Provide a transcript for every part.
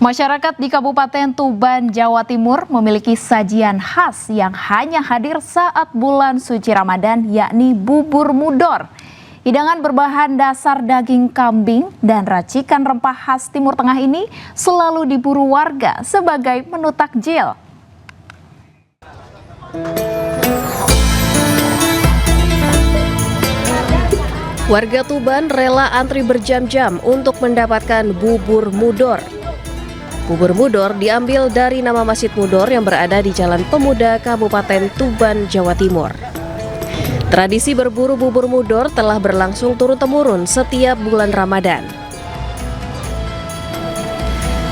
Masyarakat di Kabupaten Tuban, Jawa Timur memiliki sajian khas yang hanya hadir saat bulan suci Ramadan, yakni bubur mudor. Hidangan berbahan dasar daging kambing dan racikan rempah khas Timur Tengah ini selalu diburu warga sebagai menu takjil. Warga Tuban rela antri berjam-jam untuk mendapatkan bubur mudor. Bubur mudor diambil dari nama Masjid Mudor yang berada di Jalan Pemuda, Kabupaten Tuban, Jawa Timur. Tradisi berburu bubur mudor telah berlangsung turun-temurun setiap bulan Ramadan.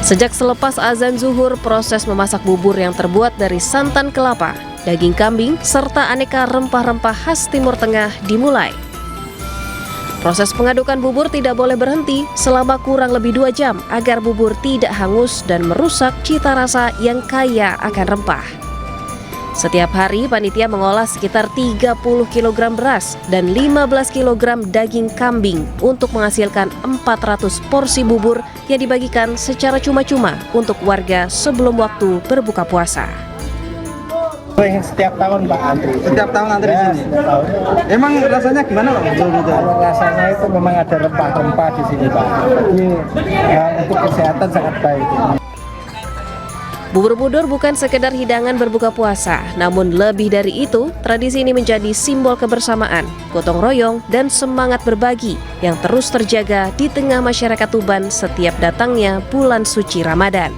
Sejak selepas azan zuhur, proses memasak bubur yang terbuat dari santan kelapa, daging kambing, serta aneka rempah-rempah khas Timur Tengah dimulai. Proses pengadukan bubur tidak boleh berhenti selama kurang lebih 2 jam agar bubur tidak hangus dan merusak cita rasa yang kaya akan rempah. Setiap hari panitia mengolah sekitar 30 kg beras dan 15 kg daging kambing untuk menghasilkan 400 porsi bubur yang dibagikan secara cuma-cuma untuk warga sebelum waktu berbuka puasa. Setiap tahun Pak antri. Setiap tahun antri di sini. Emang rasanya gimana Pak? Kalau rasanya itu memang ada rempah-rempah di sini Pak. Jadi untuk kesehatan sangat baik. Bubur mudor bukan sekedar hidangan berbuka puasa, namun lebih dari itu, tradisi ini menjadi simbol kebersamaan, gotong royong, dan semangat berbagi yang terus terjaga di tengah masyarakat Tuban setiap datangnya bulan suci Ramadan.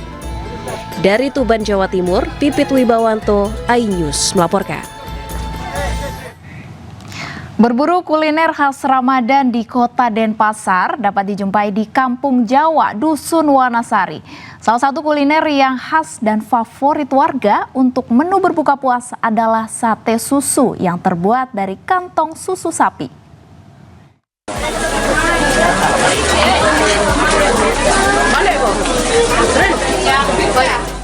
Dari Tuban, Jawa Timur, Pipit Wibawanto, iNews melaporkan. Berburu kuliner khas Ramadan di Kota Denpasar dapat dijumpai di Kampung Jawa, Dusun Wanasari. Salah satu kuliner yang khas dan favorit warga untuk menu berbuka puasa adalah sate susu yang terbuat dari kantong susu sapi.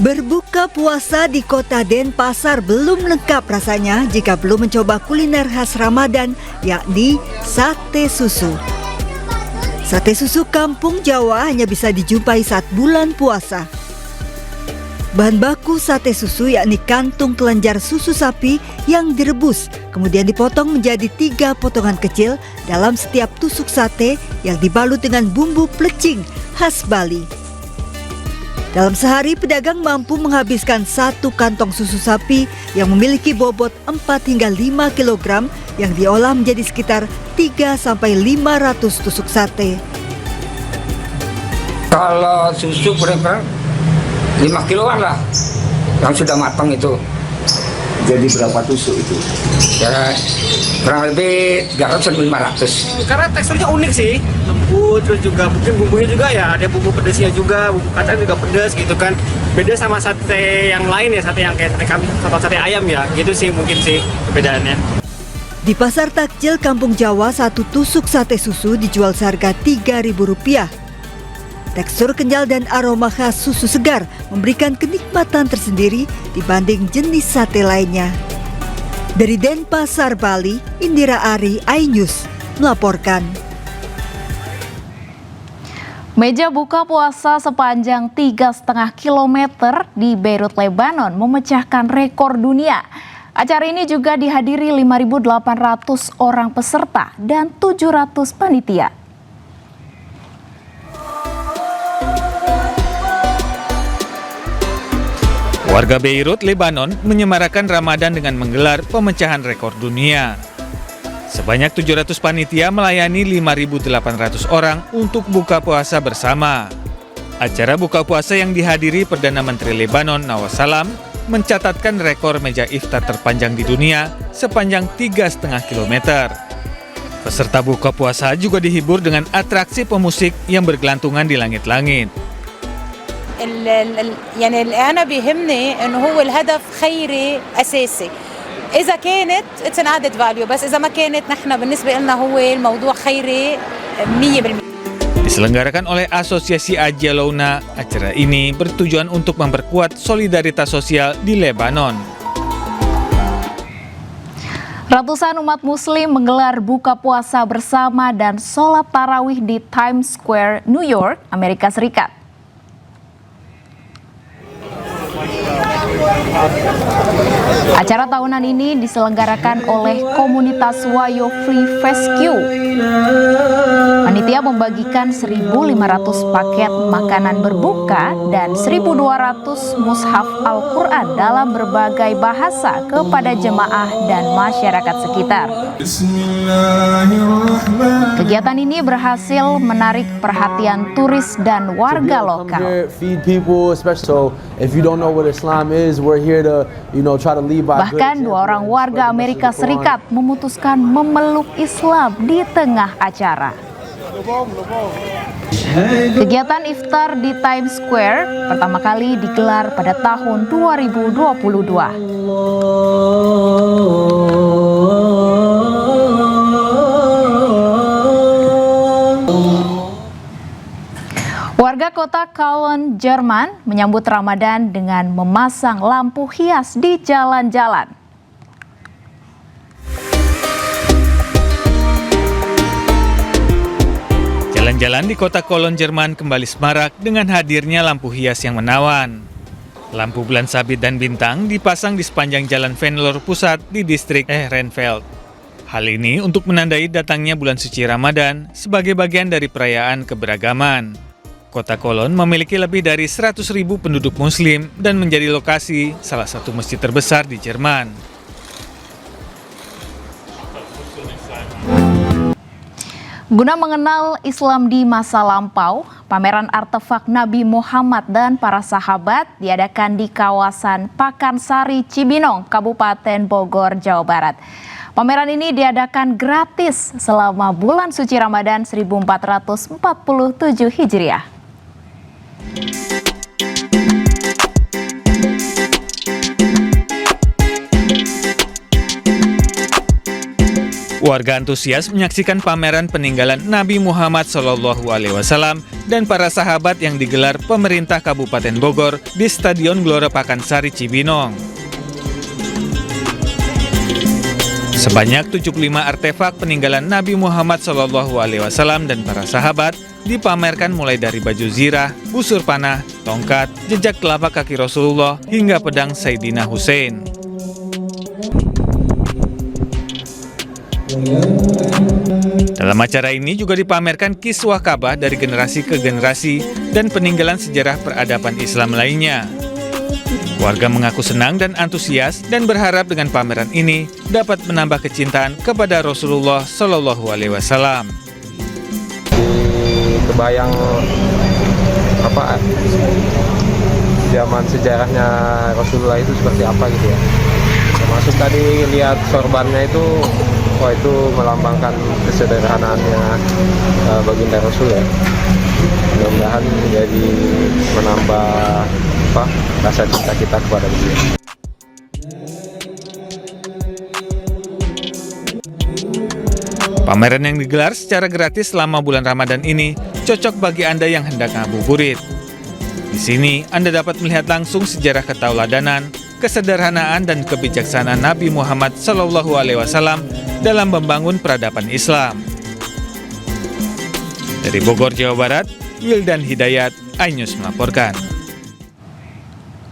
Berbuka puasa di Kota Denpasar belum lengkap rasanya jika belum mencoba kuliner khas Ramadan, yakni sate susu. Sate susu Kampung Jawa hanya bisa dijumpai saat bulan puasa. Bahan baku sate susu yakni kantung kelenjar susu sapi yang direbus, kemudian dipotong menjadi 3 potongan kecil dalam setiap tusuk sate yang dibalut dengan bumbu plecing khas Bali. Dalam sehari, pedagang mampu menghabiskan 1 kantong susu sapi yang memiliki bobot 4 hingga 5 kg yang diolah menjadi sekitar 3-500 tusuk sate. Kalau susu kurang-kurang 5 kiloan lah yang sudah matang itu. Jadi berapa tusuk itu? Ya kurang lebih 300-500. Karena teksturnya unik sih, lembut, terus juga mungkin bumbunya juga ya ada bumbu pedasnya juga, bumbu kacang juga pedas gitu kan. Beda sama sate yang lain ya, sate yang kayak sate kambing atau sate ayam ya, gitu sih mungkin sih perbedaannya. Di Pasar Takjil Kampung Jawa, 1 tusuk sate susu dijual seharga Rp3.000. Tekstur kenyal dan aroma khas susu segar memberikan kenikmatan tersendiri dibanding jenis sate lainnya. Dari Denpasar, Bali, Indira Ari, iNews melaporkan. Meja buka puasa sepanjang 3,5 km di Beirut, Lebanon memecahkan rekor dunia. Acara ini juga dihadiri 5.800 orang peserta dan 700 panitia. Warga Beirut, Lebanon menyemarakan Ramadan dengan menggelar pemecahan rekor dunia. Sebanyak 700 panitia melayani 5.800 orang untuk buka puasa bersama. Acara buka puasa yang dihadiri Perdana Menteri Lebanon Nawaz Salam mencatatkan rekor meja iftar terpanjang di dunia sepanjang 3,5 km. Peserta buka puasa juga dihibur dengan atraksi pemusik yang bergelantungan di langit-langit. يعني أنا بيهمني إنه هو الهدف خيري أساسي. إذا كانت it's an added value بس إذا ما كانت نحن بالنسبة لنا هو الموضوع خيري 100%. Diselenggarakan oleh Asosiasi Ajia Louna, acara ini bertujuan untuk memperkuat solidaritas sosial di Lebanon. Ratusan umat muslim menggelar buka puasa bersama dan sholat tarawih di Times Square, New York, Amerika Serikat. Acara tahunan ini diselenggarakan oleh komunitas Wayo Free Rescue. Panitia membagikan 1.500 paket makanan berbuka dan 1.200 mushaf Al-Quran dalam berbagai bahasa kepada jemaah dan masyarakat sekitar. Kegiatan ini berhasil menarik perhatian turis dan warga lokal. Bahkan 2 orang warga Amerika Serikat memutuskan memeluk Islam di tengah acara. Kegiatan iftar di Times Square pertama kali digelar pada tahun 2022. Warga kota Cologne, Jerman menyambut Ramadan dengan memasang lampu hias di jalan-jalan. Jalan-jalan di kota Cologne, Jerman kembali semarak dengan hadirnya lampu hias yang menawan. Lampu bulan sabit dan bintang dipasang di sepanjang jalan Venlo pusat di distrik Ehrenfeld. Hal ini untuk menandai datangnya bulan suci Ramadan sebagai bagian dari perayaan keberagaman. Kota Cologne memiliki lebih dari 100.000 penduduk muslim dan menjadi lokasi salah satu masjid terbesar di Jerman. Guna mengenal Islam di masa lampau, pameran artefak Nabi Muhammad dan para sahabat diadakan di kawasan Pakansari, Cibinong, Kabupaten Bogor, Jawa Barat. Pameran ini diadakan gratis selama bulan suci Ramadan 1447 Hijriah. Warga antusias menyaksikan pameran peninggalan Nabi Muhammad SAW dan para sahabat yang digelar pemerintah Kabupaten Bogor di Stadion Gelora Pakansari Cibinong. Sebanyak 75 artefak peninggalan Nabi Muhammad SAW dan para sahabat dipamerkan mulai dari baju zirah, busur panah, tongkat, jejak telapak kaki Rasulullah hingga pedang Sayyidina Hussein. Dalam acara ini juga dipamerkan kiswah Ka'bah dari generasi ke generasi dan peninggalan sejarah peradaban Islam lainnya. Warga mengaku senang dan antusias dan berharap dengan pameran ini dapat menambah kecintaan kepada Rasulullah SAW. Kebayang zaman sejarahnya Rasulullah itu seperti apa gitu ya. Termasuk tadi lihat sorbannya itu, wah itu melambangkan kesederhanaannya baginda Rasul ya. Mudah-mudahan jadi menambah rasa cinta kita kepada beliau. Pameran yang digelar secara gratis selama bulan Ramadan ini cocok bagi Anda yang hendak ngabuburit. Di sini Anda dapat melihat langsung sejarah ketauladanan, kesederhanaan dan kebijaksanaan Nabi Muhammad SAW dalam membangun peradaban Islam. Dari Bogor, Jawa Barat, Wildan Hidayat, iNews melaporkan.